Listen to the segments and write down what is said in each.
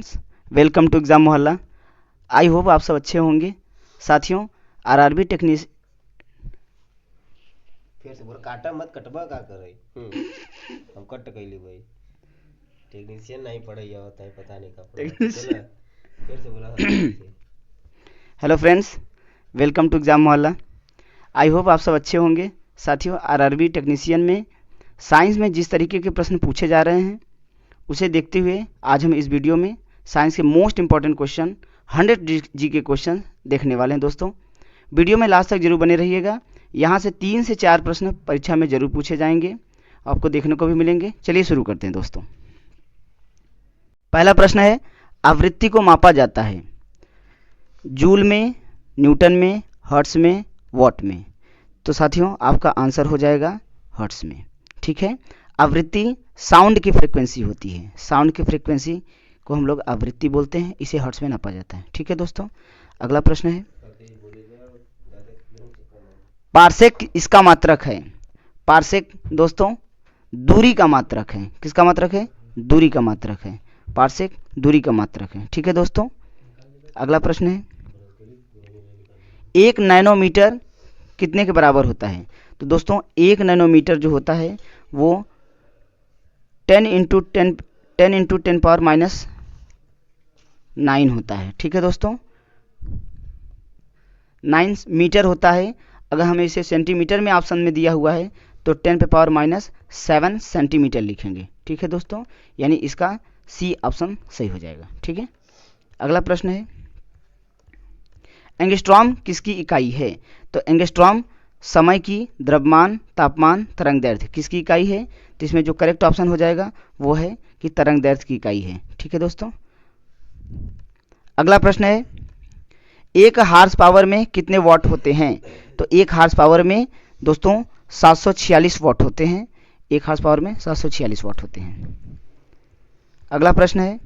Friends, welcome to exam Mohalla. I hope आप सब अच्छे होंगे। साथियों, आरआरबी टेक्नीस फिर से बोल, काटा मत, कटवा का कर रही हम कट कैली भाई। टेक्नीशियन नहीं पढ़ाई होता है, पता नहीं का पढ़ा चला। फिर से बोला फिर से। Hello friends, welcome to exam Mohalla. I hope आप सब अच्छे होंगे। साथियों, आरआरबी टेक्नीशियन में साइंस में जिस तरीके के प्रश्न पूछे जा रहे हैं उसे देखते हुए आज हम इस वीडियो में साइंस के मोस्ट इंपॉर्टेंट क्वेश्चन 100 जी के क्वेश्चन देखने वाले हैं। दोस्तों, वीडियो में लास्ट तक जरूर बने रहिएगा। यहाँ से 3 से 4 प्रश्न परीक्षा में जरूर पूछे जाएंगे, आपको देखने को भी मिलेंगे। चलिए शुरू करते हैं दोस्तों। पहला प्रश्न है, आवृत्ति को मापा जाता है जूल में, न्यूटन में, हर्ट्ज में, वॉट में। तो साथियों, आपका आंसर हो जाएगा हर्ट्ज में। ठीक है, आवृत्ति साउंड की फ्रीक्वेंसी होती है। साउंड की फ्रीक्वेंसी को हम लोग आवृत्ति बोलते हैं, इसे हर्ट्ज में नापा जाता है। ठीक है दोस्तों, अगला प्रश्न है, पार्सेक इसका मात्रक है। पार्सेक दोस्तों दूरी का मात्रक है। किसका मात्रक है? दूरी का मात्रक है। पार्सेक दूरी का मात्रक है। ठीक है दोस्तों, अगला प्रश्न है, 1 नैनोमीटर कितने के बराबर होता है? तो दोस्तों 1 नैनोमीटर जो होता है वो 10 इंटू 10 पावर माइनस 9 होता है। ठीक है दोस्तों, 9 मीटर होता है। अगर हमें इसे सेंटीमीटर में ऑप्शन में दिया हुआ है तो 10 पे पावर माइनस 7 सेंटीमीटर लिखेंगे। ठीक है दोस्तों, यानी इसका सी ऑप्शन सही हो जाएगा। ठीक है, अगला प्रश्न है, एंगस्ट्रॉम किसकी इकाई है? तो एंगस्ट्रॉम समय की, द्रव्यमान, तापमान, तरंगदैर्ध्य किसकी इकाई है? तो इसमें जो करेक्ट ऑप्शन हो जाएगा वो है कि तरंगदैर्ध्य की इकाई है। ठीक है दोस्तों, अगला प्रश्न है, 1 हार्स पावर में कितने वॉट होते हैं? तो 1 हार्स पावर में दोस्तों 746 वॉट होते हैं। 1 हार्स पावर में 746 वॉट होते हैं। अगला प्रश्न है,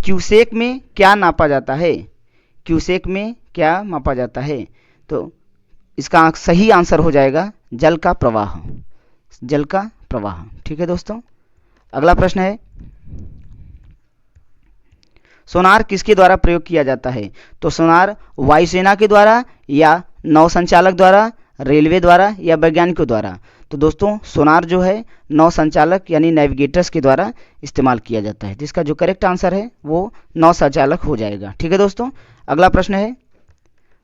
क्यूसेक में क्या नापा जाता है? क्यूसेक में क्या मापा जाता है? तो इसका सही आंसर हो जाएगा जल का प्रवाह। जल का प्रवाह। ठीक है दोस्तों, अगला प्रश्न है, सोनार किसके द्वारा प्रयोग किया जाता है? तो सोनार वायुसेना के द्वारा या नौ संचालक द्वारा, रेलवे द्वारा या वैज्ञानिकों द्वारा? तो दोस्तों सोनार जो है नौ संचालक यानी नेविगेटर्स के द्वारा इस्तेमाल किया जाता है, जिसका जो करेक्ट आंसर है वो नौ संचालक हो जाएगा। ठीक है दोस्तों, अगला प्रश्न है,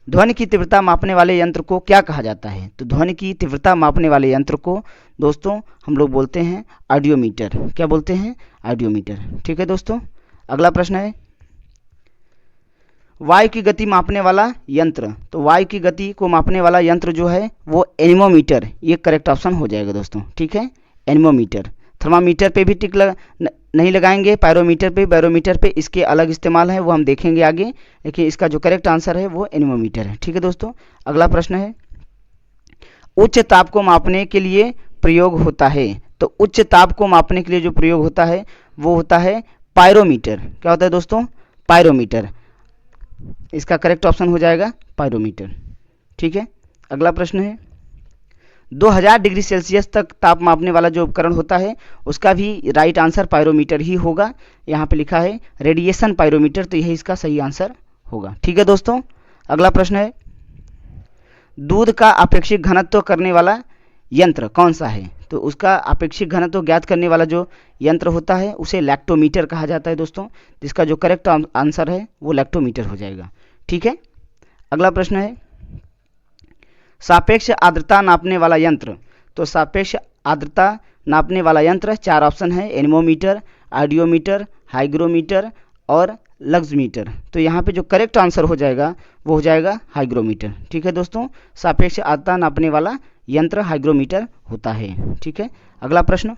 ध्वनि की तीव्रता मापने वाले यंत्र को क्या कहा जाता है? तो ध्वनि की तीव्रता मापने वाले यंत्र को दोस्तों हम लोग बोलते हैं ऑडियोमीटर। क्या बोलते हैं? ऑडियोमीटर। ठीक है दोस्तों, अगला प्रश्न है, वायु की गति मापने वाला यंत्र। तो वायु की गति को मापने वाला यंत्र जो है वो एनीमोमीटर, ये करेक्ट ऑप्शन हो जाएगा दोस्तों। ठीक है, एनीमोमीटर। थर्मामीटर पे भी टिक नहीं लगाएंगे, पायरोमीटर पे, बैरोमीटर पे इसके अलग इस्तेमाल है, वो हम देखेंगे आगे, लेकिन इसका जो करेक्ट आंसर है वो एनीमोमीटर है। ठीक है दोस्तों, अगला प्रश्न है, उच्च ताप को मापने के लिए प्रयोग होता है। तो उच्च ताप को मापने के लिए जो प्रयोग होता है वो होता है पायरोमीटर। क्या होता है दोस्तों? पायरोमीटर। इसका करेक्ट ऑप्शन हो जाएगा पायरोमीटर। ठीक है, अगला प्रश्न है, 2000 डिग्री सेल्सियस तक ताप मापने वाला जो उपकरण होता है उसका भी राइट आंसर पायरोमीटर ही होगा। यहाँ पे लिखा है रेडिएशन पायरोमीटर, तो यही इसका सही आंसर होगा। ठीक है दोस्तों, अगला प्रश्न है, दूध का अपेक्षित घनत्व करने वाला यंत्र कौन सा है? तो उसका अपेक्षित घनत्व ज्ञात करने वाला जो यंत्र होता है उसे लैक्टोमीटर कहा जाता है दोस्तों, जिसका जो करेक्ट आंसर है वो लैक्टोमीटर हो जाएगा। ठीक है, अगला प्रश्न है, सापेक्ष आर्द्रता नापने वाला यंत्र। तो सापेक्ष आर्द्रता नापने वाला यंत्र 4 ऑप्शन है, एनीमोमीटर, ऑडियोमीटर, हाइग्रोमीटर और लग्समीटर। तो यहाँ पे जो करेक्ट आंसर हो जाएगा वो हो जाएगा हाइग्रोमीटर। ठीक है दोस्तों, सापेक्ष आर्द्रता नापने वाला यंत्र हाइग्रोमीटर होता है। ठीक है, अगला प्रश्न,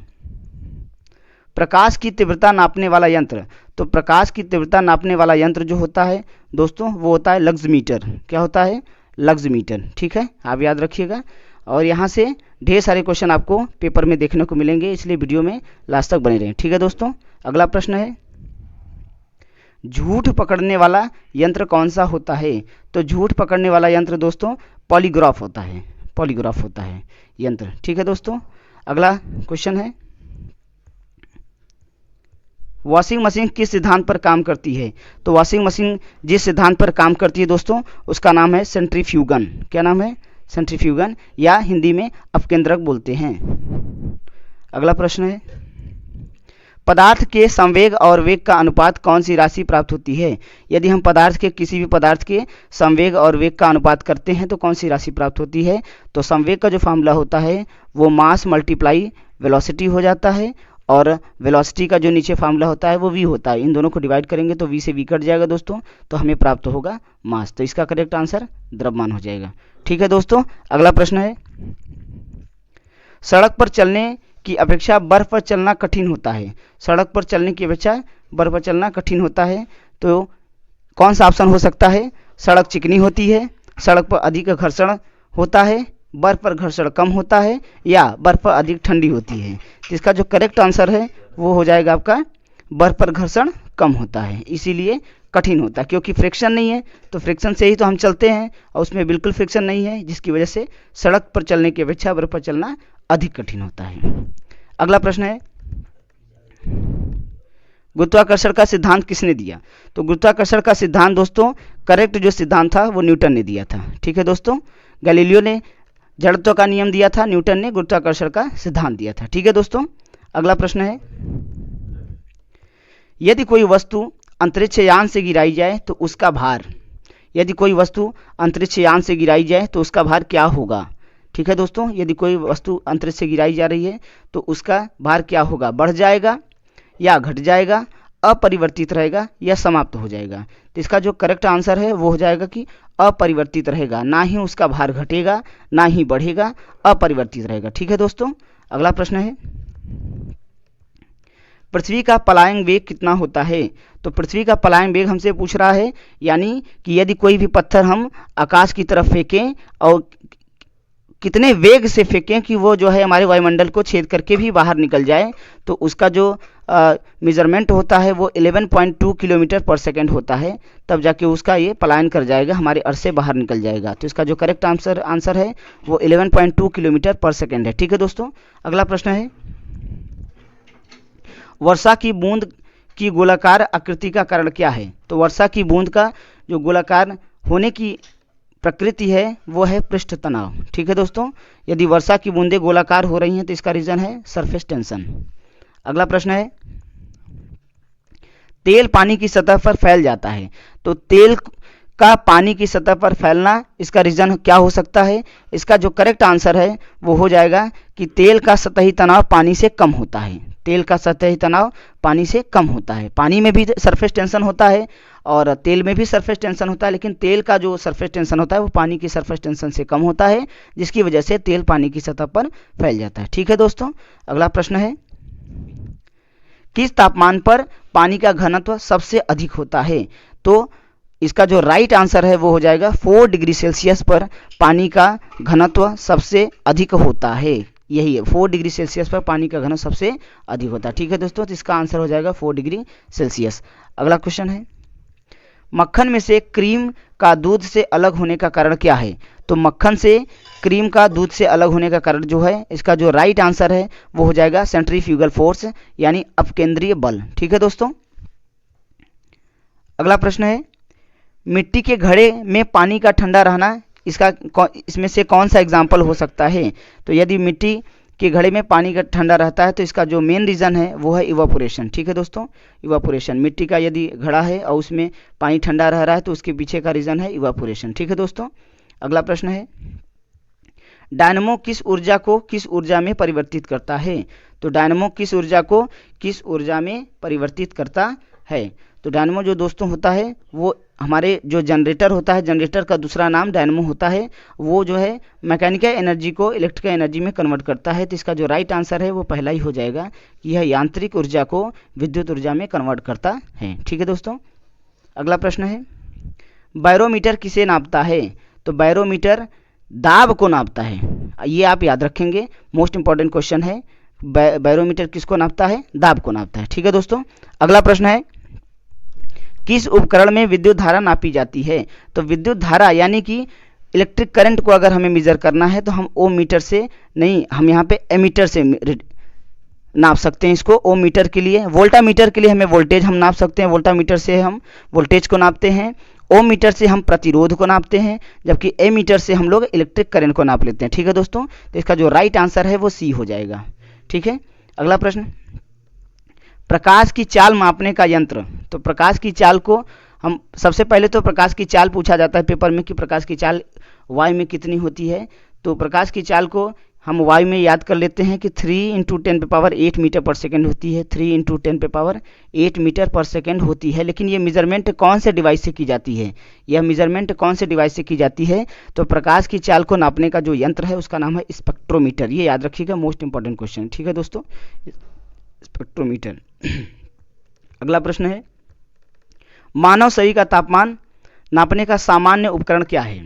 प्रकाश की तीव्रता नापने वाला यंत्र। तो प्रकाश की तीव्रता नापने वाला यंत्र जो होता है दोस्तों वो होता है लग्समीटर। क्या होता है? लग्समीटर। ठीक है, आप याद रखिएगा, और यहाँ से ढेर सारे क्वेश्चन आपको पेपर में देखने को मिलेंगे, इसलिए वीडियो में लास्ट तक बने रहें। ठीक है दोस्तों, अगला प्रश्न है, झूठ पकड़ने वाला यंत्र कौन सा होता है? तो झूठ पकड़ने वाला यंत्र दोस्तों पॉलीग्राफ होता है। पॉलीग्राफ होता है यंत्र। ठीक है दोस्तों, अगला क्वेश्चन है, वॉशिंग मशीन किस सिद्धांत पर काम करती है? तो वॉशिंग मशीन जिस सिद्धांत पर काम करती है दोस्तों, उसका नाम है सेंट्रीफ्यूगन। क्या नाम है? सेंट्रीफ्यूगन, या हिंदी में अपकेंद्रक बोलते हैं। अगला प्रश्न है, पदार्थ के संवेग और वेग का अनुपात कौन सी राशि प्राप्त होती है? यदि हम किसी भी पदार्थ के संवेग और वेग का अनुपात करते हैं तो कौन सी राशि प्राप्त होती है? तो संवेग का जो फॉर्मूला होता है वो मास मल्टीप्लाई वेलोसिटी हो जाता है, और वेलोसिटी का जो नीचे फार्मूला होता है वो v होता है। इन दोनों को डिवाइड करेंगे तो v से v कट जाएगा दोस्तों, तो हमें प्राप्त होगा मास। तो इसका करेक्ट आंसर द्रव्यमान हो जाएगा। ठीक है दोस्तों, अगला प्रश्न है, सड़क पर चलने की अपेक्षा बर्फ पर चलना कठिन होता है। सड़क पर चलने की अपेक्षा बर्फ पर चलना कठिन होता है, तो कौन सा ऑप्शन हो सकता है? सड़क चिकनी होती है, सड़क पर अधिक घर्षण होता है, बर्फ पर घर्षण कम होता है, या बर्फ पर अधिक ठंडी होती है। तो इसका जो करेक्ट आंसर है वो हो जाएगा आपका बर्फ पर घर्षण कम होता है, इसीलिए कठिन होता है, क्योंकि फ्रिक्शन नहीं है। तो फ्रिक्शन से ही तो हम चलते हैं, और उसमें बिल्कुल फ्रिक्शन नहीं है, जिसकी वजह से सड़क पर चलने की अपेक्षा बर्फ पर चलना अधिक कठिन होता है। अगला प्रश्न है, गुरुत्वाकर्षण का सिद्धांत किसने दिया? तो गुरुत्वाकर्षण का सिद्धांत दोस्तों, करेक्ट जो सिद्धांत था वो न्यूटन ने दिया था। ठीक है दोस्तों, गैलीलियो ने जड़त्व का नियम दिया था, न्यूटन ने गुरुत्वाकर्षण का सिद्धांत दिया था। ठीक है दोस्तों, अगला प्रश्न है, यदि कोई वस्तु अंतरिक्ष यान से गिराई जाए तो उसका भार, यदि कोई वस्तु अंतरिक्ष यान से गिराई जाए तो उसका भार क्या होगा? ठीक है दोस्तों, यदि कोई वस्तु अंतरिक्ष से गिराई जा रही है तो उसका भार क्या होगा? बढ़ जाएगा या घट जाएगा, अपरिवर्तित रहेगा या समाप्त हो जाएगा? तो इसका जो करेक्ट आंसर है वो हो जाएगा कि अपरिवर्तित रहेगा, ना ही उसका भार घटेगा ना ही बढ़ेगा, अपरिवर्तित रहेगा। ठीक है दोस्तों, अगला प्रश्न है, पृथ्वी का पलायन वेग कितना होता है? तो पृथ्वी का पलायन वेग हमसे पूछ रहा है, यानी कि यदि कोई भी पत्थर हम आकाश की तरफ फेंकें और कितने वेग से फेंकें कि वो जो है हमारे वायुमंडल को छेद करके भी बाहर निकल जाए, तो उसका जो मेजरमेंट होता है वो 11.2 किलोमीटर पर सेकेंड होता है, तब जाके उसका ये पलायन कर जाएगा, हमारे अर्थ से बाहर निकल जाएगा। तो इसका जो करेक्ट आंसर है वो 11.2 किलोमीटर पर सेकेंड है। ठीक है दोस्तों, अगला प्रश्न है, वर्षा की बूंद की गोलाकार आकृति का कारण क्या है? तो वर्षा की बूंद का जो गोलाकार होने की प्रकृति है वो है पृष्ठ तनाव। ठीक है दोस्तों, यदि वर्षा की बूंदें गोलाकार हो रही हैं तो इसका रीजन है सरफेस टेंशन। अगला प्रश्न है, तेल पानी की सतह पर फैल जाता है, तो तेल का पानी की सतह पर फैलना, इसका रीजन क्या हो सकता है? इसका जो करेक्ट आंसर है वो हो जाएगा कि तेल का सतही तनाव पानी से कम होता है। तेल का सतही तनाव पानी से कम होता है। पानी में भी सरफेस टेंशन होता है और तेल में भी सरफेस टेंशन होता है, लेकिन तेल का जो सरफेस टेंशन होता है वो पानी की सरफेस टेंशन से कम होता है, जिसकी वजह से तेल पानी की सतह पर फैल जाता है। ठीक है दोस्तों, अगला प्रश्न है, किस तापमान पर पानी का घनत्व सबसे अधिक होता है? तो इसका जो राइट आंसर है वो हो जाएगा 4 डिग्री सेल्सियस पर पानी का घनत्व सबसे अधिक होता है। यही है, 4 डिग्री सेल्सियस पर पानी का घनत्व सबसे अधिक होता है। ठीक है दोस्तों, तो इसका आंसर हो जाएगा 4 डिग्री सेल्सियस। अगला क्वेश्चन है, मक्खन में से क्रीम का दूध से अलग होने का कारण क्या है? तो मक्खन से क्रीम का दूध से अलग होने का कारण जो है, इसका जो राइट आंसर है वो हो जाएगा सेंट्रीफ्यूगल फोर्स, यानी अपकेंद्रीय बल। ठीक है दोस्तों, अगला प्रश्न है, मिट्टी के घड़े में पानी का ठंडा रहना, इसमें से कौन सा एग्जाम्पल हो सकता है? तो यदि मिट्टी के घड़े में पानी का ठंडा रहता है तो इसका जो मेन रीज़न है वो है इवापोरेशन। ठीक है दोस्तों, इवापोरेशन, मिट्टी का यदि घड़ा है और उसमें पानी ठंडा रह रहा है तो उसके पीछे का रीज़न है इवापोरेशन। ठीक है दोस्तों, अगला प्रश्न है, डायनमो किस ऊर्जा को किस ऊर्जा में परिवर्तित करता है? तो डायनमो किस ऊर्जा को किस ऊर्जा में परिवर्तित करता है? तो डायनमो जो दोस्तों होता है वो हमारे जो जनरेटर होता है, जनरेटर का दूसरा नाम डायनमो होता है, वो जो है मैकेनिकल एनर्जी को इलेक्ट्रिकल एनर्जी में कन्वर्ट करता है। तो इसका जो राइट आंसर है वो पहला ही हो जाएगा कि यह यांत्रिक ऊर्जा को विद्युत ऊर्जा में कन्वर्ट करता है। ठीक है दोस्तों, अगला प्रश्न है, बैरोमीटर किसे नापता है? तो बैरोमीटर दाब को नापता है। ये आप याद रखेंगे, मोस्ट इंपॉर्टेंट क्वेश्चन है, बैरोमीटर किसको नापता है? दाब को नापता है। ठीक है दोस्तों, अगला प्रश्न है, किस उपकरण में विद्युत धारा नापी जाती है? तो विद्युत धारा यानी कि इलेक्ट्रिक करंट को अगर हमें मेजर करना है तो हम ओम मीटर से नहीं, हम यहाँ पे एमीटर से नाप सकते हैं इसको। ओम मीटर के लिए, वोल्टामीटर के लिए हमें वोल्टेज हम नाप सकते हैं, वोल्टामीटर से हम वोल्टेज को नापते हैं। ओम मीटर से हम प्रतिरोध को नापते हैं, जबकि ए मीटर से हम लोग इलेक्ट्रिक करंट को नाप लेते हैं। ठीक है दोस्तों, तो इसका जो राइट आंसर है वो सी हो जाएगा। ठीक है, अगला प्रश्न, प्रकाश की चाल मापने का यंत्र। तो प्रकाश की चाल को हम सबसे पहले तो प्रकाश की चाल पूछा जाता है पेपर में कि प्रकाश की चाल वायु में कितनी होती है। तो प्रकाश की चाल को हम वायु में याद कर लेते हैं कि 3 × 10⁸ मीटर पर सेकेंड होती है, 3 × 10⁸ मीटर पर सेकेंड होती है। लेकिन ये मेजरमेंट कौन से डिवाइस से की जाती है, यह मेजरमेंट कौन से डिवाइस से की जाती है? तो प्रकाश की चाल को नापने का जो यंत्र है उसका नाम है स्पेक्ट्रोमीटर। ये याद रखिएगा, मोस्ट इंपॉर्टेंट क्वेश्चन। ठीक है दोस्तों, स्पेक्ट्रोमीटर। अगला प्रश्न है, मानव शरीर का तापमान नापने का सामान्य उपकरण क्या है?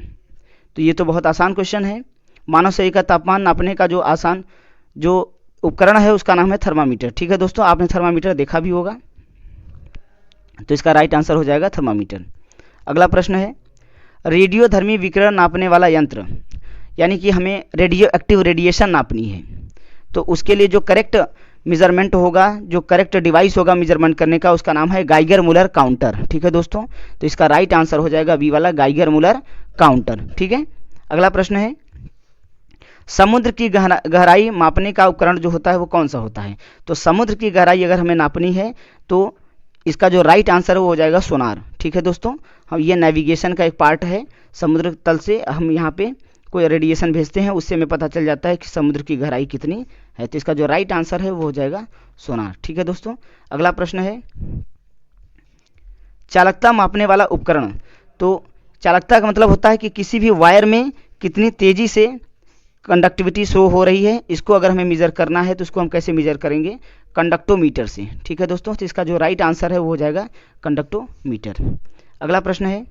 तो ये तो बहुत आसान क्वेश्चन है। मानव शरीर का तापमान नापने का जो उपकरण है उसका नाम है थर्मामीटर। ठीक है दोस्तों, आपने थर्मामीटर देखा भी होगा, तो इसका राइट आंसर हो जाएगा थर्मामीटर। अगला प्रश्न है, रेडियोधर्मी विकिरण नापने वाला यंत्र, यानी कि हमें रेडियो एक्टिव रेडिएशन नापनी है, तो उसके लिए जो करेक्ट मेजरमेंट होगा, जो करेक्ट डिवाइस होगा मेजरमेंट करने का, उसका नाम है गाइगर मूलर काउंटर। ठीक है दोस्तों, तो इसका राइट आंसर हो जाएगा बी वाला, गाइगर मूलर काउंटर। ठीक है, अगला प्रश्न है, समुद्र की गहराई मापने का उपकरण जो होता है वो कौन सा होता है? तो समुद्र की गहराई अगर हमें नापनी है तो इसका जो राइट आंसर है वो हो जाएगा सोनार। ठीक है दोस्तों, हम ये नेविगेशन का एक पार्ट है। समुद्र तल से हम यहाँ पे कोई रेडिएशन भेजते हैं, उससे हमें पता चल जाता है कि समुद्र की गहराई कितनी है। तो इसका जो राइट आंसर है वो हो जाएगा सोनार। ठीक है दोस्तों, अगला प्रश्न है, चालकता मापने वाला उपकरण। तो चालकता का मतलब होता है कि किसी भी वायर में कितनी तेजी से कंडक्टिविटी शो हो रही है, इसको अगर हमें मेजर करना है तो इसको हम कैसे मेजर करेंगे? कंडक्टोमीटर से। ठीक है दोस्तों, तो इसका जो राइट आंसर है वो हो जाएगा कंडक्टोमीटर। अगला प्रश्न है,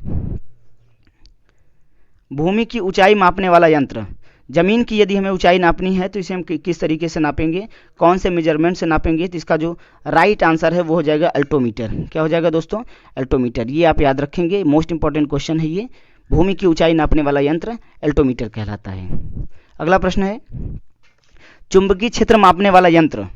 भूमि की ऊंचाई मापने वाला यंत्र। जमीन की यदि हमें ऊंचाई नापनी है तो इसे हम किस तरीके से नापेंगे, कौन से मेजरमेंट से नापेंगे? तो इसका जो राइट आंसर है वो हो जाएगा अल्टोमीटर। क्या हो जाएगा दोस्तों? अल्टोमीटर। ये आप याद रखेंगे, मोस्ट इंपॉर्टेंट क्वेश्चन है ये। भूमि की ऊंचाई नापने वाला यंत्र अल्टोमीटर कहलाता है। अगला प्रश्न है, चुंबकीय क्षेत्र मापने वाला यंत्र।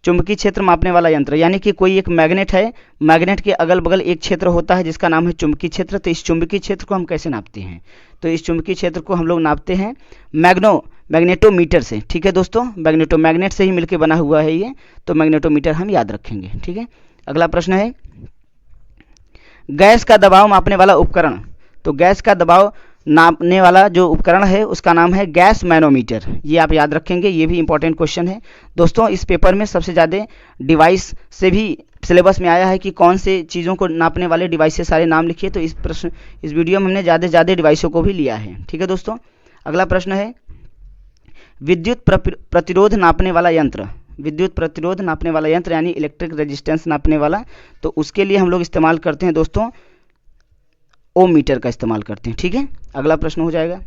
चुंबकीय क्षेत्र मापने वाला यंत्र, यानी कि कोई एक मैग्नेट है, मैग्नेट के अगल बगल एक क्षेत्र होता है जिसका नाम है चुंबकीय क्षेत्र। तो इस चुंबकीय क्षेत्र को हम कैसे नापते हैं? तो इस चुंबकीय क्षेत्र को हम लोग नापते हैं मैग्नेटोमीटर से। ठीक है दोस्तों, मैग्नेट से ही मिलकर बना हुआ है ये, तो मैग्नेटोमीटर हम याद रखेंगे। ठीक है, अगला प्रश्न है, गैस का दबाव मापने वाला उपकरण। तो गैस का दबाव नापने वाला जो उपकरण है उसका नाम है गैस मैनोमीटर। ये आप याद रखेंगे, ये भी इंपॉर्टेंट क्वेश्चन है दोस्तों। इस पेपर में सबसे ज़्यादा डिवाइस से भी सिलेबस में आया है कि कौन से चीज़ों को नापने वाले डिवाइस से सारे नाम लिखिए, तो इस वीडियो में हमने ज़्यादा डिवाइसों को भी लिया है। ठीक है दोस्तों, अगला प्रश्न है, विद्युत प्रतिरोध नापने वाला यंत्र। विद्युत प्रतिरोध नापने वाला यंत्र यानी इलेक्ट्रिक रेजिस्टेंस नापने वाला, तो उसके लिए हम लोग इस्तेमाल करते हैं दोस्तों ओम मीटर का इस्तेमाल करते हैं। ठीक है, अगला प्रश्न हो जाएगा,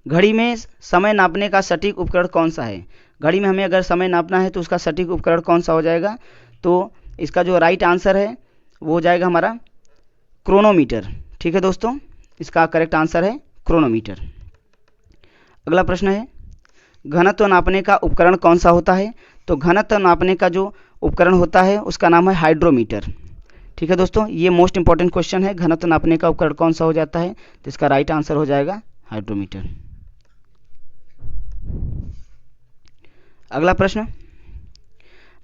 घड़ी में समय नापने का सटीक उपकरण कौन सा है? घड़ी में हमें अगर समय नापना है तो उसका सटीक उपकरण कौन सा हो जाएगा? तो इसका जो राइट आंसर है वो हो जाएगा हमारा क्रोनोमीटर। ठीक है दोस्तों, इसका करेक्ट आंसर है क्रोनोमीटर। अगला प्रश्न है, घनत्व नापने का उपकरण कौन सा होता है? तो घनत्व नापने का जो उपकरण होता है उसका नाम है हाइड्रोमीटर। ठीक है दोस्तों, ये मोस्ट इंपॉर्टेंट क्वेश्चन है, घनत्व नापने का उपकरण कौन सा हो जाता है? तो इसका राइट आंसर हो जाएगा हाइड्रोमीटर। अगला प्रश्न,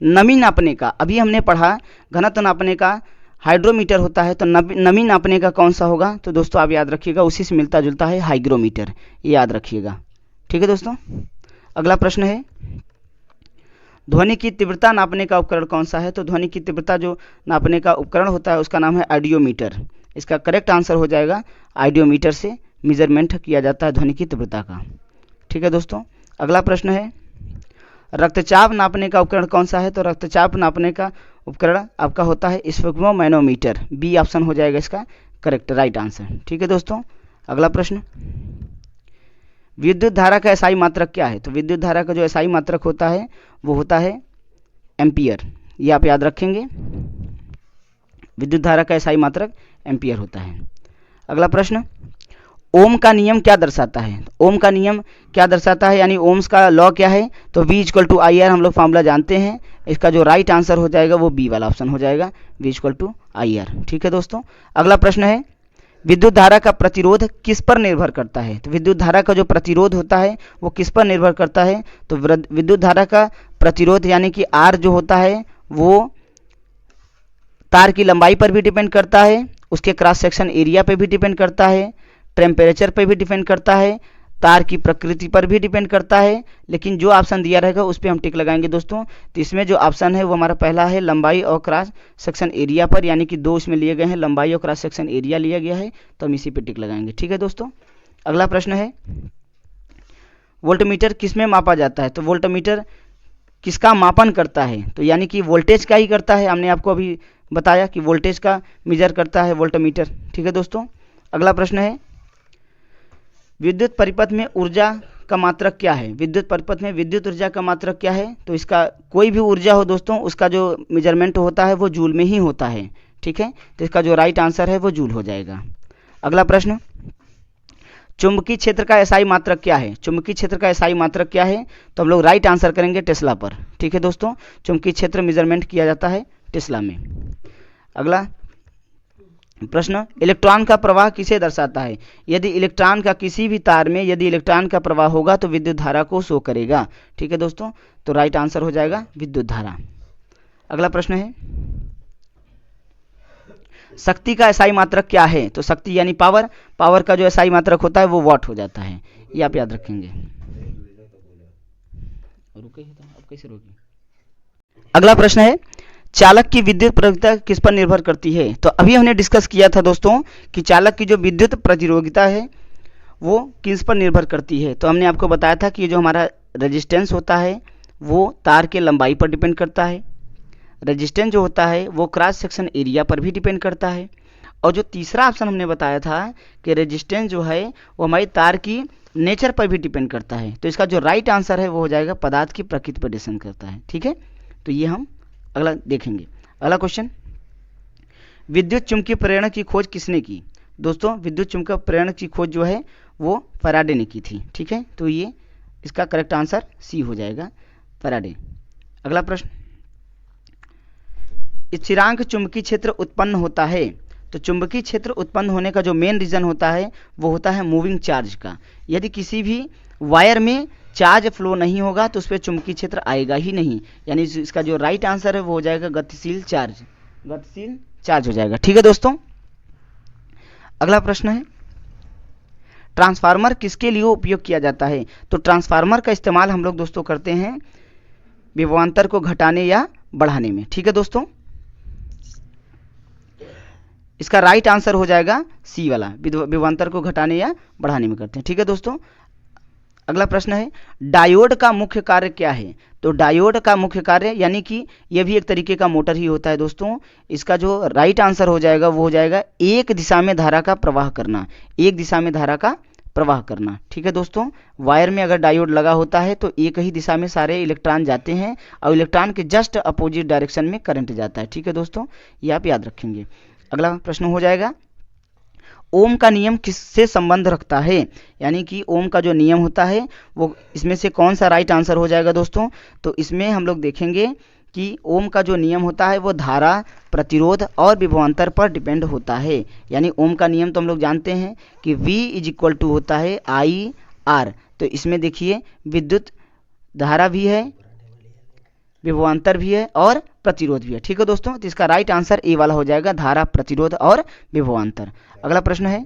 नमी नापने का, अभी हमने पढ़ा घनत्व नापने का हाइड्रोमीटर होता है, तो नमी नापने का कौन सा होगा? तो दोस्तों आप याद रखिएगा, उसी से मिलता जुलता है हाइग्रोमीटर, ये याद रखिएगा। ठीक है दोस्तों, अगला प्रश्न है, ध्वनि की तीव्रता नापने का उपकरण कौन सा है? तो ध्वनि की तीव्रता जो नापने का उपकरण होता है उसका नाम है आइडियोमीटर। इसका करेक्ट आंसर हो जाएगा आइडियोमीटर से मेजरमेंट किया जाता है ध्वनि की तीव्रता का। ठीक है दोस्तों, अगला प्रश्न है, रक्तचाप नापने का उपकरण कौन सा है? तो रक्तचाप नापने का उपकरण आपका होता है स्फिग्मोमैनोमीटर। बी ऑप्शन हो जाएगा इसका करेक्ट राइट आंसर। ठीक है दोस्तों, अगला प्रश्न, विद्युत धारा का एसआई मात्रक क्या है? तो विद्युत धारा का जो एसआई मात्रक होता है वो होता है एम्पियर। ये आप याद रखेंगे, विद्युत धारा का एसआई मात्रक एम्पियर होता है। अगला प्रश्न, ओम का नियम क्या दर्शाता है? ओम का नियम क्या दर्शाता है, यानी ओम्स का लॉ क्या है? तो V equal to I R हम लोग फॉर्मूला जानते हैं। इसका जो राइट आंसर हो जाएगा वो बी वाला ऑप्शन हो जाएगा, V equal to I R. ठीक है दोस्तों, अगला प्रश्न है, विद्युत धारा का प्रतिरोध किस पर निर्भर करता है? तो विद्युत धारा का जो प्रतिरोध होता है वो किस पर निर्भर करता है? तो विद्युत धारा का प्रतिरोध यानी कि R जो होता है वो तार की लंबाई पर भी डिपेंड करता है, उसके क्रॉस सेक्शन एरिया पे भी डिपेंड करता है, टेम्परेचर पे भी डिपेंड करता है, तार की प्रकृति पर भी डिपेंड करता है। लेकिन जो ऑप्शन दिया रहेगा उस पर हम टिक लगाएंगे दोस्तों। तो इसमें जो ऑप्शन है वो हमारा पहला है लंबाई और क्रॉस सेक्शन एरिया पर, यानी कि दो इसमें लिए गए हैं, लंबाई और क्रॉस सेक्शन एरिया लिया गया है, तो हम इसी पे टिक लगाएंगे। ठीक है दोस्तों, अगला प्रश्न है, वोल्टमीटर किस में मापा जाता है? तो वोल्टमीटर किसका मापन करता है? तो यानी कि वोल्टेज का ही करता है, हमने आपको अभी बताया कि वोल्टेज का मेजर करता है वोल्टमीटर। ठीक है दोस्तों, अगला प्रश्न है, विद्युत परिपथ में ऊर्जा का मात्रक क्या है? विद्युत परिपथ में विद्युत ऊर्जा का मात्रक क्या है? तो इसका कोई भी ऊर्जा हो दोस्तों, उसका जो मेजरमेंट होता है वो जूल में ही होता है। ठीक है, तो इसका जो राइट आंसर है वो जूल हो जाएगा। अगला प्रश्न, चुंबकीय क्षेत्र का एसआई मात्रक क्या है? चुंबकीय क्षेत्र का एसआई मात्रक क्या है? तो हम लोग राइट आंसर करेंगे टेस्ला पर। ठीक है दोस्तों, चुंबकीय क्षेत्र मेजरमेंट किया जाता है टेस्ला में। अगला प्रश्न, इलेक्ट्रॉन का प्रवाह किसे दर्शाता है? यदि इलेक्ट्रॉन का किसी भी तार में यदि इलेक्ट्रॉन का प्रवाह होगा तो विद्युत धारा को शो करेगा। ठीक है दोस्तों, तो राइट आंसर हो जाएगा विद्युत धारा। अगला प्रश्न है, शक्ति का एसआई मात्रक क्या है? तो शक्ति यानी पावर, पावर का जो एसआई मात्रक होता है वो वाट हो जाता है, ये आप याद रखेंगे। रुके तो अब कैसे रोकी? अगला प्रश्न है, चालक की विद्युत प्रतिरोगिता किस पर निर्भर करती है? तो अभी हमने डिस्कस किया था दोस्तों कि चालक की जो विद्युत प्रतिरोगिता है वो किस पर निर्भर करती है। तो हमने आपको बताया था कि जो हमारा रेजिस्टेंस होता है वो तार के लंबाई पर डिपेंड करता है, रेजिस्टेंस जो होता है वो क्रॉस सेक्शन एरिया पर भी डिपेंड करता है, और जो तीसरा ऑप्शन हमने बताया था कि रेजिस्टेंस जो है वो हमारी तार की नेचर पर भी डिपेंड करता है। तो इसका जो राइट आंसर है वो हो जाएगा पदार्थ की प्रकृति पर डिपेंड करता है। ठीक है, तो ये हम अगला देखेंगे। अगला क्वेश्चन, विद्युत चुंबकीय प्रेरण की खोज किसने की? दोस्तों विद्युत चुंबकीय प्रेरण की खोज जो है वो फैराडे ने की थी। ठीक है, तो ये इसका करेक्ट आंसर सी हो जाएगा, फैराडे। अगला प्रश्न, स्थिरांक चुंबकीय क्षेत्र उत्पन्न होता है। तो चुंबकीय क्षेत्र उत्पन्न होने का जो मेन रीजन होता है वो होता है मूविंग चार्ज का। यदि किसी भी वायर में चार्ज फ्लो नहीं होगा तो उस पर चुंबकीय क्षेत्र आएगा ही नहीं, यानी इसका जो राइट आंसर है वो हो जाएगा गतिशील चार्ज, गतिशील चार्ज हो जाएगा। ठीक है दोस्तों, अगला प्रश्न है, ट्रांसफार्मर किसके लिए उपयोग किया जाता है? तो ट्रांसफार्मर का इस्तेमाल हम लोग दोस्तों करते हैं विभवांतर को घटाने या बढ़ाने में। ठीक है दोस्तों, इसका राइट आंसर हो जाएगा सी वाला, विभवांतर को घटाने या बढ़ाने में करते हैं। ठीक है दोस्तों, अगला प्रश्न है, डायोड का मुख्य कार्य क्या है? तो डायोड का मुख्य कार्य यानी कि यह भी एक तरीके का मोटर ही होता है दोस्तों। इसका जो राइट आंसर हो जाएगा वो हो जाएगा एक दिशा में धारा का प्रवाह करना, एक दिशा में धारा का प्रवाह करना। ठीक है दोस्तों, वायर में अगर डायोड लगा होता है तो एक ही दिशा में सारे इलेक्ट्रॉन जाते हैं और इलेक्ट्रॉन के जस्ट अपोजिट डायरेक्शन में करंट जाता है। ठीक है दोस्तों, ये आप याद रखेंगे। अगला प्रश्न हो जाएगा, ओम का नियम किससे संबंध रखता है? यानी कि ओम का जो नियम होता है वो इसमें से कौन सा राइट आंसर हो जाएगा दोस्तों? तो इसमें हम लोग देखेंगे कि ओम का जो नियम होता है वो धारा, प्रतिरोध और विभवांतर पर डिपेंड होता है। यानी ओम का नियम तो हम लोग जानते हैं कि V इज इक्वल टू होता है आई आर। तो इसमें देखिए विद्युत धारा भी है, विभवांतर भी है और प्रतिरोध भी है। ठीक है दोस्तों, तो इसका राइट आंसर ए वाला हो जाएगा, धारा, प्रतिरोध और विभवांतर। अगला प्रश्न है,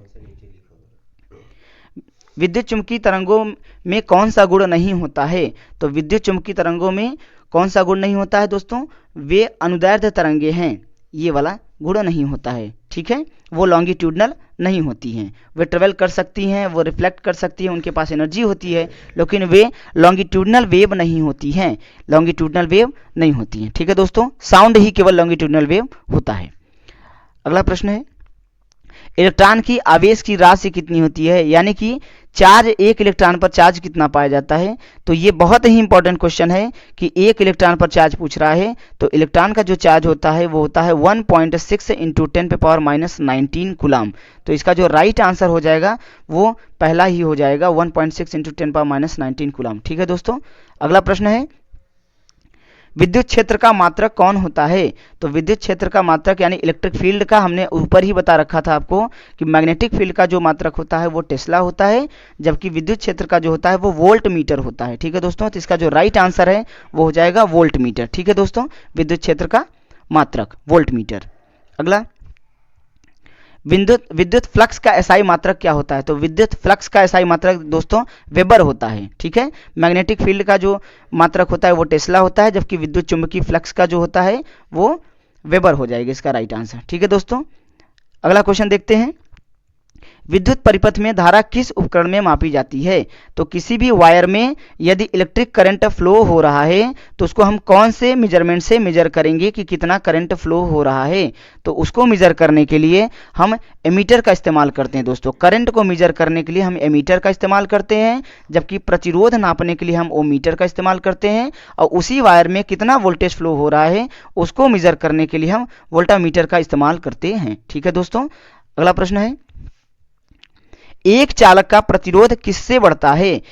विद्युत चुंबकीय तरंगों में कौन सा गुण नहीं होता है? तो विद्युत चुंबकीय तरंगों में कौन सा गुण नहीं होता है दोस्तों? वे अनुदैर्ध्य तरंगे हैं, ये वाला गुण नहीं होता है। ठीक है, वो लॉन्गिट्यूडनल नहीं होती हैं, वे ट्रेवल कर सकती हैं, वो रिफ्लेक्ट कर सकती हैं, उनके पास एनर्जी होती है, लेकिन वे लॉन्गिट्यूडनल वेव नहीं होती हैं, लॉन्गिट्यूडनल वेव नहीं होती हैं। ठीक है दोस्तों, साउंड ही केवल लॉन्गिट्यूडनल वेव होता है। अगला प्रश्न है, इलेक्ट्रॉन की आवेश की राशि कितनी होती है, यानी कि चार्ज एक इलेक्ट्रॉन पर चार्ज कितना पाया जाता है। तो ये बहुत ही इंपॉर्टेंट क्वेश्चन है कि एक इलेक्ट्रॉन पर चार्ज पूछ रहा है, तो इलेक्ट्रॉन का जो चार्ज होता है वो होता है 1.6 इंटू 10⁻⁻19 कूलम। तो इसका जो राइट आंसर हो जाएगा वो पहला ही हो जाएगा 1.6 इंटू 10⁻⁻19 कूलम। ठीक है दोस्तों, अगला प्रश्न है विद्युत क्षेत्र का मात्रक कौन होता है। तो विद्युत क्षेत्र का मात्रक यानी इलेक्ट्रिक फील्ड का हमने ऊपर ही बता रखा था आपको कि मैग्नेटिक फील्ड का जो मात्रक होता है वो टेस्ला होता है, जबकि विद्युत क्षेत्र का जो होता है वो वोल्ट मीटर होता है। ठीक है दोस्तों, तो इसका जो राइट आंसर है वो हो जाएगा वोल्ट मीटर। ठीक है दोस्तों, विद्युत क्षेत्र का मात्रक वोल्ट मीटर। अगला, विद्युत फ्लक्स का एसआई मात्रक क्या होता है। तो विद्युत फ्लक्स का एसआई मात्रक दोस्तों वेबर होता है। ठीक है, मैग्नेटिक फील्ड का जो मात्रक होता है वो टेस्ला होता है, जबकि विद्युत चुंबकीय फ्लक्स का जो होता है वो वेबर हो जाएगा इसका राइट आंसर। ठीक है दोस्तों, अगला क्वेश्चन देखते हैं विद्युत परिपथ में धारा किस उपकरण में मापी जाती है। तो किसी भी वायर में यदि इलेक्ट्रिक करंट फ्लो हो रहा है तो उसको हम कौन से मेजरमेंट से मेजर करेंगे कि कितना करंट फ्लो हो रहा है। तो उसको मेजर करने के लिए हम एमीटर का इस्तेमाल करते हैं दोस्तों। करंट को मेजर करने के लिए हम एमीटर का इस्तेमाल करते हैं, जबकि प्रतिरोध नापने के लिए हम ओमीटर का इस्तेमाल करते हैं, और उसी वायर में कितना वोल्टेज फ्लो हो रहा है उसको मेजर करने के लिए हम वोल्टामीटर का इस्तेमाल करते हैं। ठीक है दोस्तों, अगला प्रश्न है एक चालक का प्रतिरोध किससे बढ़ता है।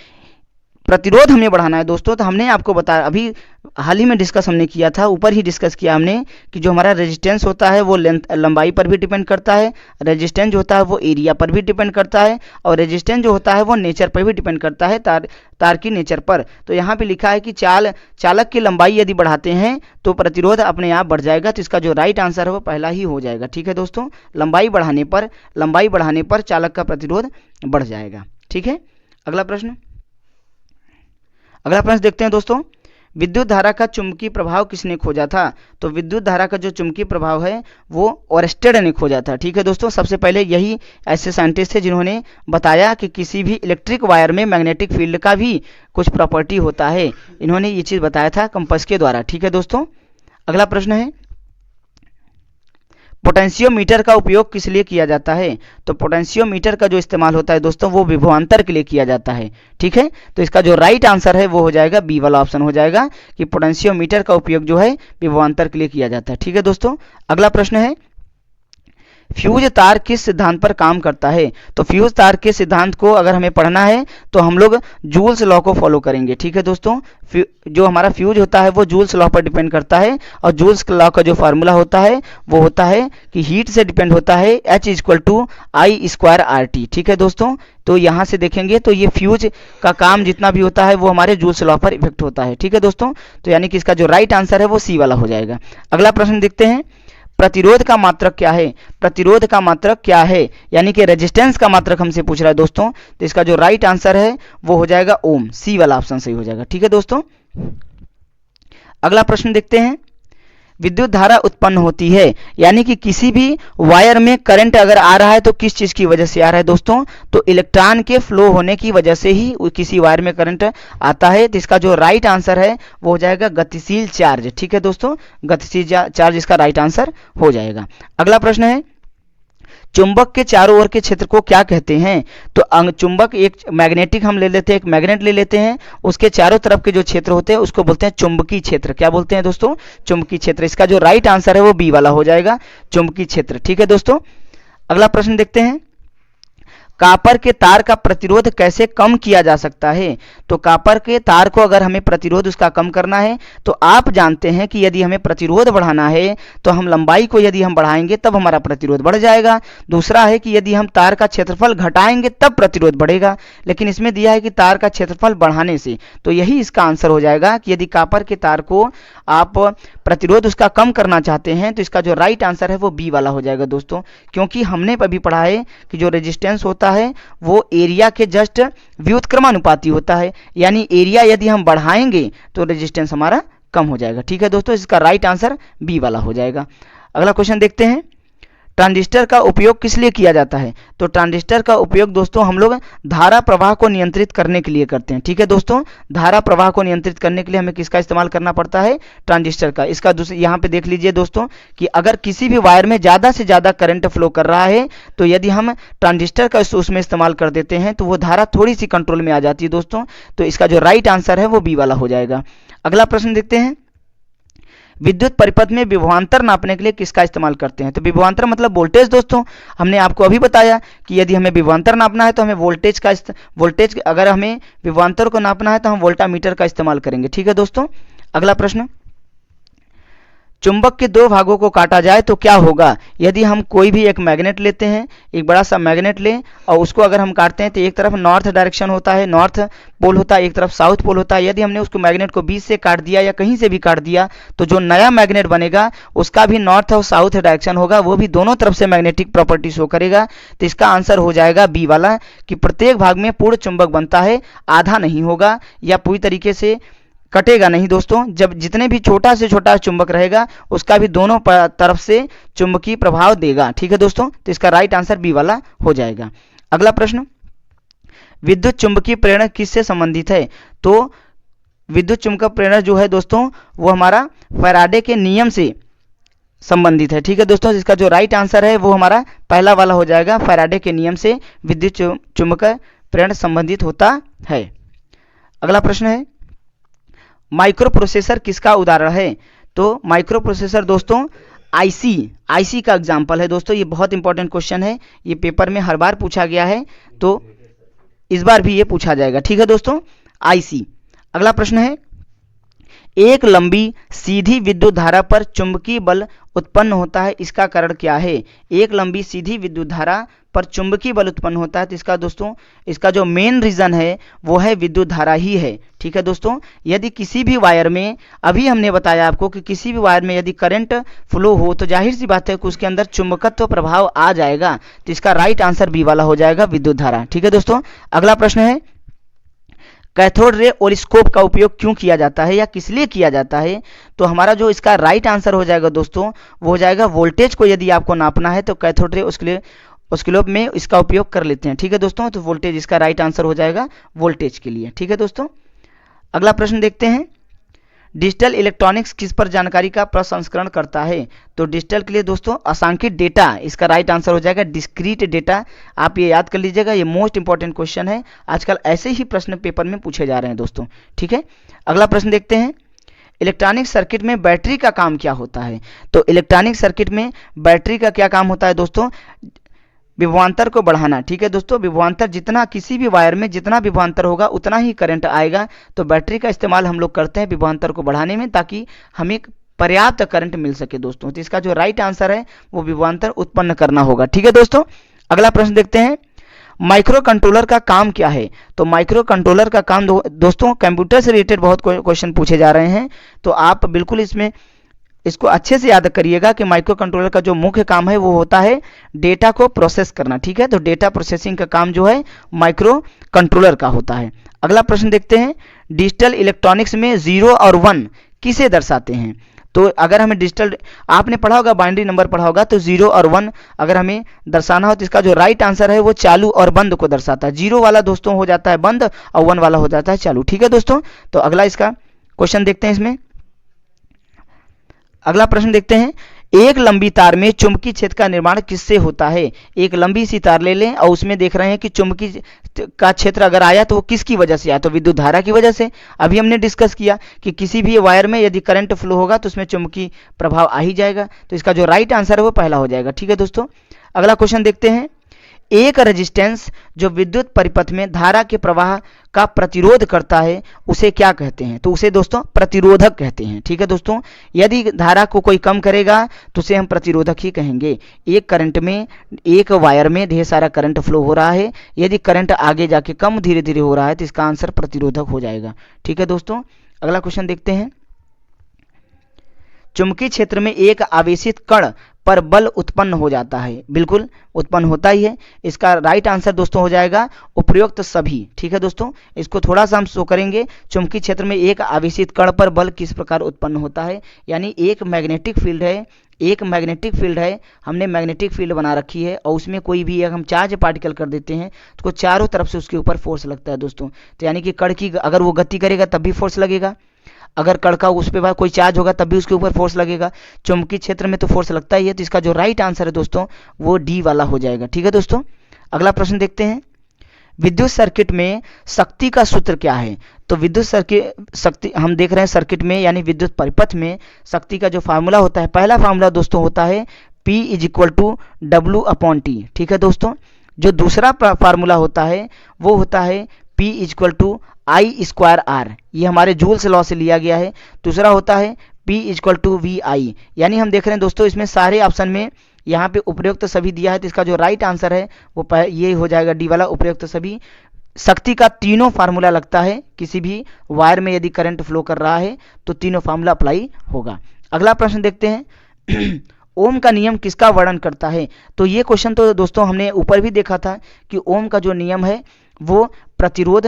प्रतिरोध हमें बढ़ाना है दोस्तों, तो हमने आपको बताया अभी हाल ही में डिस्कस हमने किया था, ऊपर ही डिस्कस किया हमने कि जो हमारा रेजिस्टेंस होता है वो लंबाई पर भी डिपेंड करता है, रेजिस्टेंस जो होता है वो एरिया पर भी डिपेंड करता है, और रेजिस्टेंस जो होता है वो नेचर पर भी डिपेंड करता है, तार की नेचर पर। तो यहाँ पे लिखा है कि चालक की लंबाई यदि बढ़ाते हैं तो प्रतिरोध अपने आप बढ़ जाएगा। तो इसका जो राइट आंसर है वो पहला ही हो जाएगा। ठीक है दोस्तों, लंबाई बढ़ाने पर चालक का प्रतिरोध बढ़ जाएगा। ठीक है, अगला प्रश्न देखते हैं दोस्तों विद्युत धारा का चुंबकीय प्रभाव किसने खोजा था। तो विद्युत धारा का जो चुंबकीय प्रभाव है वो ओरेस्टेड ने खोजा था। ठीक है दोस्तों, सबसे पहले यही ऐसे साइंटिस्ट थे जिन्होंने बताया कि किसी भी इलेक्ट्रिक वायर में मैग्नेटिक फील्ड का भी कुछ प्रॉपर्टी होता है। इन्होंने ये चीज़ बताया था कंपास के द्वारा। ठीक है दोस्तों, अगला प्रश्न है पोटेंशियोमीटर का उपयोग किस लिए किया जाता है। तो पोटेंशियोमीटर का जो इस्तेमाल होता है दोस्तों वो विभवांतर के लिए किया जाता है। ठीक है, तो इसका जो राइट आंसर है वो हो जाएगा बी वाला ऑप्शन हो जाएगा कि पोटेंशियोमीटर का उपयोग जो है विभवांतर के लिए किया जाता है। ठीक है दोस्तों, अगला प्रश्न है फ्यूज तार किस सिद्धांत पर काम करता है। तो फ्यूज तार के सिद्धांत को अगर हमें पढ़ना है तो हम लोग जूल्स लॉ को फॉलो करेंगे। ठीक है दोस्तों, जो हमारा फ्यूज होता है वो जूल्स लॉ पर डिपेंड करता है, और जूल्स लॉ का जो फार्मूला होता है वो होता है कि हीट से डिपेंड होता है H=I²RT। ठीक है दोस्तों, तो यहाँ से देखेंगे तो ये फ्यूज का काम जितना भी होता है वो हमारे जूल्स लॉ पर इफेक्ट होता है। ठीक है दोस्तों, तो यानी कि इसका जो राइट आंसर है वो सी वाला हो जाएगा। अगला प्रश्न देखते हैं प्रतिरोध का मात्रक क्या है। प्रतिरोध का मात्रक क्या है यानी कि रेजिस्टेंस का मात्रक हमसे पूछ रहा है दोस्तों, तो इसका जो राइट आंसर है वो हो जाएगा ओम, सी वाला ऑप्शन सही हो जाएगा। ठीक है दोस्तों, अगला प्रश्न देखते हैं विद्युत धारा उत्पन्न होती है यानी कि किसी भी वायर में करंट अगर आ रहा है तो किस चीज़ की वजह से आ रहा है दोस्तों, तो इलेक्ट्रॉन के फ्लो होने की वजह से ही किसी वायर में करंट आता है। तो इसका जो राइट आंसर है वो हो जाएगा गतिशील चार्ज। ठीक है दोस्तों, गतिशील चार्ज इसका राइट आंसर हो जाएगा। अगला प्रश्न है चुंबक के चारों ओर के क्षेत्र को क्या कहते हैं। तो चुंबक एक मैग्नेटिक हम ले लेते हैं, एक मैग्नेट ले लेते हैं, उसके चारों तरफ के जो क्षेत्र होते हैं उसको बोलते हैं चुंबकीय क्षेत्र। क्या बोलते हैं दोस्तों, चुंबकीय क्षेत्र। इसका जो राइट आंसर है वो बी वाला हो जाएगा, चुंबकीय क्षेत्र। ठीक है दोस्तों, अगला प्रश्न देखते हैं कॉपर के तार का प्रतिरोध कैसे कम किया जा सकता है। तो कॉपर के तार को अगर हमें प्रतिरोध उसका कम करना है तो आप जानते हैं कि यदि हमें प्रतिरोध बढ़ाना है तो हम लंबाई को यदि हम बढ़ाएंगे तब हमारा प्रतिरोध बढ़ जाएगा। दूसरा है कि यदि हम तार का क्षेत्रफल घटाएंगे तब प्रतिरोध बढ़ेगा, लेकिन इसमें दिया है कि तार का क्षेत्रफल बढ़ाने से, तो यही इसका आंसर हो जाएगा कि यदि कॉपर के तार को आप प्रतिरोध उसका कम करना चाहते हैं तो इसका जो राइट आंसर है वो बी वाला हो जाएगा दोस्तों, क्योंकि हमने अभी पढ़ा है कि जो रेजिस्टेंस होता है वो एरिया के जस्ट व्युत्क्रमानुपाती होता है, यानी एरिया यदि हम बढ़ाएंगे तो रेजिस्टेंस हमारा कम हो जाएगा। ठीक है दोस्तों, इसका राइट आंसर बी वाला हो जाएगा। अगला क्वेश्चन देखते हैं ट्रांजिस्टर का उपयोग किस लिए किया जाता है? तो ट्रांजिस्टर का उपयोग दोस्तों हम लोग धारा प्रवाह को नियंत्रित करने के लिए करते हैं। ठीक है दोस्तों, धारा प्रवाह को नियंत्रित करने के लिए हमें किसका इस्तेमाल करना पड़ता है? ट्रांजिस्टर का। इसका दूसरे यहाँ पे देख लीजिए दोस्तों कि अगर किसी भी वायर में ज़्यादा से ज़्यादा करंट फ्लो कर रहा है तो यदि हम ट्रांजिस्टर का उसमें इस्तेमाल कर देते हैं तो वो धारा थोड़ी सी कंट्रोल में आ जाती है दोस्तों। तो इसका जो राइट आंसर है वो बी वाला हो जाएगा। अगला प्रश्न देखते हैं, विद्युत परिपथ में विभवांतर नापने के लिए किसका इस्तेमाल करते हैं? तो विभवांतर मतलब वोल्टेज दोस्तों। हमने आपको अभी बताया कि यदि हमें विभवांतर नापना है तो हमें वोल्टेज अगर हमें विभवांतर को नापना है तो हम वोल्टामीटर का इस्तेमाल करेंगे। ठीक है दोस्तों। अगला प्रश्न, चुंबक के दो भागों को काटा जाए तो क्या होगा? यदि हम कोई भी एक मैग्नेट लेते हैं, एक बड़ा सा मैग्नेट लें और उसको अगर हम काटते हैं तो एक तरफ नॉर्थ डायरेक्शन होता है, नॉर्थ पोल होता है, एक तरफ साउथ पोल होता है। यदि हमने उसको मैग्नेट को बीच से काट दिया या कहीं से भी काट दिया तो जो नया मैग्नेट बनेगा उसका भी नॉर्थ और साउथ डायरेक्शन होगा, वो भी दोनों तरफ से मैग्नेटिक प्रॉपर्टी शो करेगा। तो इसका आंसर हो जाएगा बी वाला कि प्रत्येक भाग में पूर्ण चुंबक बनता है, आधा नहीं होगा या पूरी तरीके से कटेगा नहीं दोस्तों। जब जितने भी छोटा से छोटा चुंबक रहेगा उसका भी दोनों तरफ से चुंबकीय प्रभाव देगा। ठीक है दोस्तों, तो इसका राइट आंसर बी वाला हो जाएगा। अगला प्रश्न, विद्युत चुंबकीय प्रेरण किससे संबंधित है? तो विद्युत चुंबकीय प्रेरण जो है दोस्तों वो हमारा फैराडे के नियम से संबंधित है। ठीक है दोस्तों, इसका जो राइट आंसर है वो हमारा पहला वाला हो जाएगा, फैराडे के नियम से विद्युत चुंबकीय प्रेरण संबंधित होता है। अगला प्रश्न है, माइक्रो प्रोसेसर किसका उदाहरण है? तो माइक्रो प्रोसेसर दोस्तों आईसी का एग्जाम्पल है दोस्तों। ये बहुत इंपॉर्टेंट क्वेश्चन है, ये पेपर में हर बार पूछा गया है तो इस बार भी ये पूछा जाएगा। ठीक है दोस्तों, आईसी। अगला प्रश्न है, एक लंबी सीधी विद्युत धारा पर चुंबकीय बल उत्पन्न होता है, इसका कारण क्या है? एक लंबी सीधी विद्युत धारा पर चुंबकीय बल उत्पन्न होता है तो इसका दोस्तों इसका जो मेन रीजन है वो है विद्युत धारा ही है। ठीक है दोस्तों, यदि किसी भी वायर में, अभी हमने बताया आपको कि किसी भी वायर में यदि करंट फ्लो हो तो जाहिर सी बात है कि उसके अंदर चुंबकत्व प्रभाव आ जाएगा। तो इसका राइट आंसर बी वाला हो जाएगा, विद्युत धारा। ठीक है दोस्तों। अगला प्रश्न है, कैथोड रे ऑसिलोस्कोप का उपयोग क्यों किया जाता है या किस लिए किया जाता है? तो हमारा जो इसका राइट आंसर हो जाएगा दोस्तों वो हो जाएगा वोल्टेज को यदि आपको नापना है तो कैथोड रे ऑसिलोस्कोप में इसका उपयोग कर लेते हैं। ठीक है दोस्तों, तो वोल्टेज इसका राइट आंसर हो जाएगा वोल्टेज के लिए। ठीक है दोस्तों। अगला प्रश्न देखते हैं, डिजिटल इलेक्ट्रॉनिक्स किस पर जानकारी का प्रसंस्करण करता है? तो डिजिटल के लिए दोस्तों असंख्यित डेटा, इसका राइट आंसर हो जाएगा डिस्क्रीट डेटा। आप ये याद कर लीजिएगा, ये मोस्ट इंपॉर्टेंट क्वेश्चन है, आजकल ऐसे ही प्रश्न पेपर में पूछे जा रहे हैं दोस्तों। ठीक है। अगला प्रश्न देखते हैं, इलेक्ट्रॉनिक सर्किट में बैटरी का काम क्या होता है? तो इलेक्ट्रॉनिक सर्किट में बैटरी का क्या काम होता है दोस्तों? विभवांतर को बढ़ाना। ठीक है दोस्तों, विभवांतर जितना किसी भी वायर में जितना विभवांतर होगा उतना ही करंट आएगा। तो बैटरी का इस्तेमाल हम लोग करते हैं विभवांतर को बढ़ाने में ताकि हमें पर्याप्त करंट मिल सके दोस्तों। तो इसका जो राइट आंसर है वो विभवांतर उत्पन्न करना होगा। ठीक है दोस्तों। अगला प्रश्न देखते हैं, माइक्रो कंट्रोलर का काम क्या है? तो माइक्रो कंट्रोलर का काम दोस्तों कंप्यूटर से रिलेटेड बहुत क्वेश्चन पूछे जा रहे हैं, तो आप बिल्कुल इसको अच्छे से याद करिएगा कि माइक्रो कंट्रोलर का जो मुख्य काम है वो होता है डेटा को प्रोसेस करना। ठीक है, तो डेटा प्रोसेसिंग का काम जो है माइक्रो कंट्रोलर का होता है। अगला प्रश्न देखते हैं, डिजिटल इलेक्ट्रॉनिक्स में 0 और 1 किसे दर्शाते हैं? तो अगर हमें डिजिटल, आपने पढ़ा होगा बाइनरी नंबर पढ़ा होगा, तो 0 और 1 अगर हमें दर्शाना हो तो इसका जो राइट आंसर है वो चालू और बंद को दर्शाता है। 0 वाला दोस्तों हो जाता है बंद और 1 वाला हो जाता है चालू। ठीक है दोस्तों, तो अगला इसका क्वेश्चन देखते हैं। इसमें अगला प्रश्न देखते हैं, एक लंबी तार में चुंबकीय क्षेत्र का निर्माण किससे होता है? एक लंबी सी तार ले लें और उसमें देख रहे हैं कि चुंबकीय का क्षेत्र अगर आया तो वो किसकी वजह से आया? तो विद्युत धारा की वजह से। अभी हमने डिस्कस किया कि किसी भी वायर में यदि करंट फ्लो होगा तो उसमें चुंबकीय प्रभाव आ ही जाएगा। तो इसका जो राइट आंसर है वो पहला हो जाएगा। ठीक है दोस्तों। अगला क्वेश्चन देखते हैं, एक रेजिस्टेंस जो विद्युत परिपथ में धारा के प्रवाह का प्रतिरोध करता है उसे क्या कहते हैं? तो उसे दोस्तों प्रतिरोधक कहते हैं। ठीक है दोस्तों, यदि धारा को कोई कम करेगा तो उसे हम प्रतिरोधक ही कहेंगे। एक करंट में, एक वायर में ढेर सारा करंट फ्लो हो रहा है, यदि करंट आगे जाके कम धीरे धीरे हो रहा है तो इसका आंसर प्रतिरोधक हो जाएगा। ठीक है दोस्तों। अगला क्वेश्चन देखते हैं, चुंबकीय क्षेत्र में एक आवेशित कण पर बल उत्पन्न हो जाता है, बिल्कुल उत्पन्न होता ही है। इसका राइट आंसर दोस्तों हो जाएगा उपयुक्त सभी। ठीक है दोस्तों, इसको थोड़ा सा हम शो करेंगे। चुंबकीय क्षेत्र में एक आवेशित कण पर बल किस प्रकार उत्पन्न होता है, यानी एक मैग्नेटिक फील्ड है, एक मैग्नेटिक फील्ड है, हमने मैग्नेटिक फील्ड बना रखी है और उसमें कोई भी एक हम चार्ज पार्टिकल कर देते हैं तो चारों तरफ से उसके ऊपर फोर्स लगता है दोस्तों। तो यानी कि कण की अगर वो गति करेगा तब भी फोर्स लगेगा, अगर कण का उस पर कोई चार्ज होगा तब भी उसके ऊपर फोर्स लगेगा। चुंबकीय क्षेत्र में तो फोर्स लगता ही है, तो इसका जो राइट आंसर है दोस्तों वो डी वाला हो जाएगा। ठीक है दोस्तों, अगला प्रश्न देखते हैं। विद्युत सर्किट में शक्ति का सूत्र क्या है? तो विद्युत शक्ति हम देख रहे हैं सर्किट में, यानी विद्युत परिपथ में शक्ति का जो फार्मूला होता है, पहला फार्मूला दोस्तों होता है P = W/T। ठीक है दोस्तों, जो दूसरा फार्मूला होता है वो होता है P = I²R, ये हमारे जूल्स लॉ से लिया गया है। दूसरा होता है P = VI, यानी हम देख रहे हैं दोस्तों इसमें सारे ऑप्शन में यहाँ पे उपयुक्त सभी दिया है, तो इसका जो राइट आंसर है वो ये हो जाएगा डी वाला, उपयुक्त सभी। शक्ति का तीनों फार्मूला लगता है, किसी भी वायर में यदि करंट फ्लो कर रहा है तो तीनों फार्मूला अप्लाई होगा। अगला प्रश्न देखते हैं। ओम का नियम किसका वर्णन करता है? तो ये क्वेश्चन तो दोस्तों हमने ऊपर भी देखा था कि ओम का जो नियम है वो प्रतिरोध,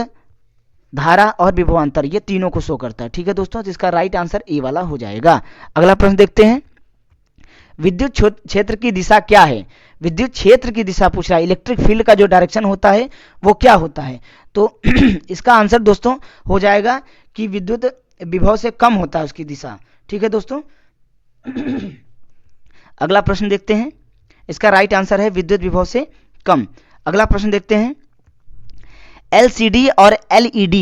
धारा और विभवांतर, ये तीनों को शो करता है। ठीक है दोस्तों, जिसका राइट आंसर ए वाला हो जाएगा। अगला प्रश्न देखते हैं। विद्युत क्षेत्र की दिशा क्या है? विद्युत क्षेत्र की दिशा पूछ रहा है, इलेक्ट्रिक फील्ड का जो डायरेक्शन होता है वो क्या होता है? तो इसका आंसर दोस्तों हो जाएगा कि विद्युत विभव से कम होता है उसकी दिशा। ठीक है दोस्तों, अगला प्रश्न देखते हैं। इसका राइट आंसर है विद्युत विभव से कम। अगला प्रश्न देखते हैं। LCD और LED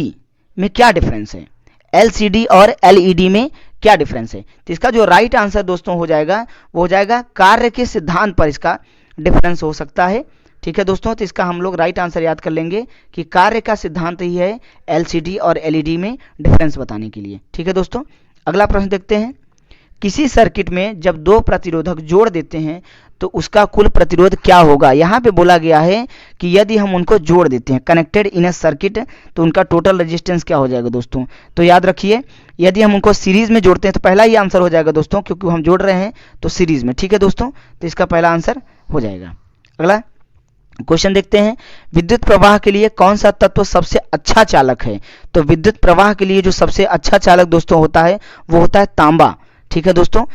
में क्या डिफरेंस है? LCD और LED में क्या डिफरेंस है? तो इसका जो राइट आंसर दोस्तों हो जाएगा वो हो जाएगा कार्य के सिद्धांत पर इसका डिफरेंस हो सकता है। ठीक है दोस्तों, तो इसका हम लोग राइट आंसर याद कर लेंगे कि कार्य का सिद्धांत ही है LCD और LED में डिफरेंस बताने के लिए। ठीक है दोस्तों, अगला प्रश्न देखते हैं। किसी सर्किट में जब दो प्रतिरोधक जोड़ देते हैं तो उसका कुल प्रतिरोध क्या होगा? यहाँ पे बोला गया है कि यदि हम उनको जोड़ देते हैं कनेक्टेड इन ए सर्किट तो उनका टोटल रेजिस्टेंस क्या हो जाएगा दोस्तों? तो याद रखिए, यदि हम उनको सीरीज में जोड़ते हैं तो पहला ही आंसर हो जाएगा दोस्तों, क्योंकि हम जोड़ रहे हैं तो सीरीज में। ठीक है दोस्तों, तो इसका पहला आंसर हो जाएगा। अगला क्वेश्चन देखते हैं। विद्युत प्रवाह के लिए कौन सा तत्व सबसे अच्छा चालक है? तो विद्युत प्रवाह के लिए जो सबसे अच्छा चालक दोस्तों होता है वो होता है तांबा। ठीक है दोस्तों,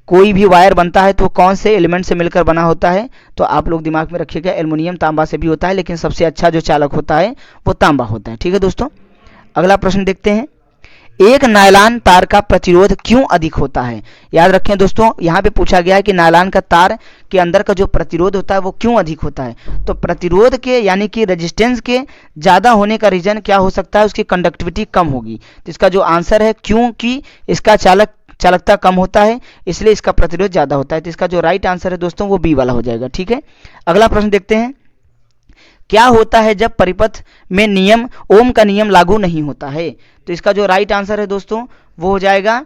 कोई भी वायर बनता है तो कौन से एलिमेंट से मिलकर बना होता है? तो आप लोग दिमाग में रखिएगा, एल्युमिनियम तांबा से भी होता है, लेकिन सबसे अच्छा जो चालक होता है वो तांबा होता है। ठीक है दोस्तों, अगला प्रश्न देखते हैं। एक नायलॉन तार का प्रतिरोध क्यों अधिक होता है? याद रखें दोस्तों, यहाँ पे पूछा गया है कि नायलॉन का तार के अंदर का जो प्रतिरोध होता है वो क्यों अधिक होता है? तो प्रतिरोध के यानी कि रेजिस्टेंस के ज़्यादा होने का रीजन क्या हो सकता है? उसकी कंडक्टिविटी कम होगी। तो इसका जो आंसर है क्योंकि इसका चालकता कम होता है इसलिए इसका प्रतिरोध ज़्यादा होता है। तो इसका जो राइट आंसर है दोस्तों वो बी वाला हो जाएगा। ठीक है, अगला प्रश्न देखते हैं। क्या होता है जब परिपथ में नियम ओम का नियम लागू नहीं होता है? तो इसका जो राइट आंसर है दोस्तों वो हो जाएगा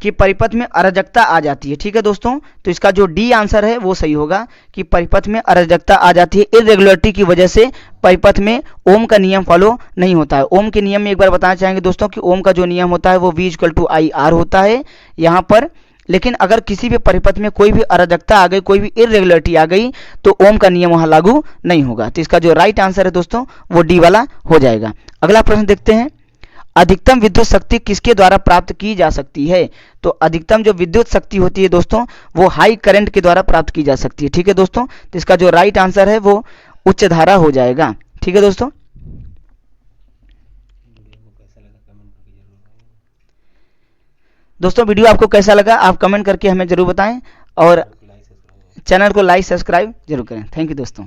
कि परिपथ में अराजकता आ जाती है। ठीक है दोस्तों, तो इसका जो डी आंसर है वो सही होगा कि परिपथ में अराजकता आ जाती है, इरेगुलरिटी की वजह से परिपथ में ओम का नियम फॉलो नहीं होता है। ओम के नियम में एक बार बताना चाहेंगे दोस्तों कि ओम का जो नियम होता है वो V = IR होता है यहाँ पर, लेकिन अगर किसी भी परिपथ में कोई भी अराजकता आ गई, कोई भी इरेगुलरिटी आ गई तो ओम का नियम वहाँ लागू नहीं होगा। तो इसका जो राइट आंसर है दोस्तों वो डी वाला हो जाएगा। अगला प्रश्न देखते हैं। अधिकतम विद्युत शक्ति किसके द्वारा प्राप्त की जा सकती है? तो अधिकतम जो विद्युत शक्ति होती है दोस्तों वो हाई करंट के द्वारा प्राप्त की जा सकती है। ठीक है दोस्तों, तो इसका जो राइट आंसर है वो उच्च धारा हो जाएगा। ठीक है दोस्तों, वीडियो आपको कैसा लगा आप कमेंट करके हमें जरूर बताएं और चैनल को लाइक सब्सक्राइब जरूर करें। थैंक यू दोस्तों।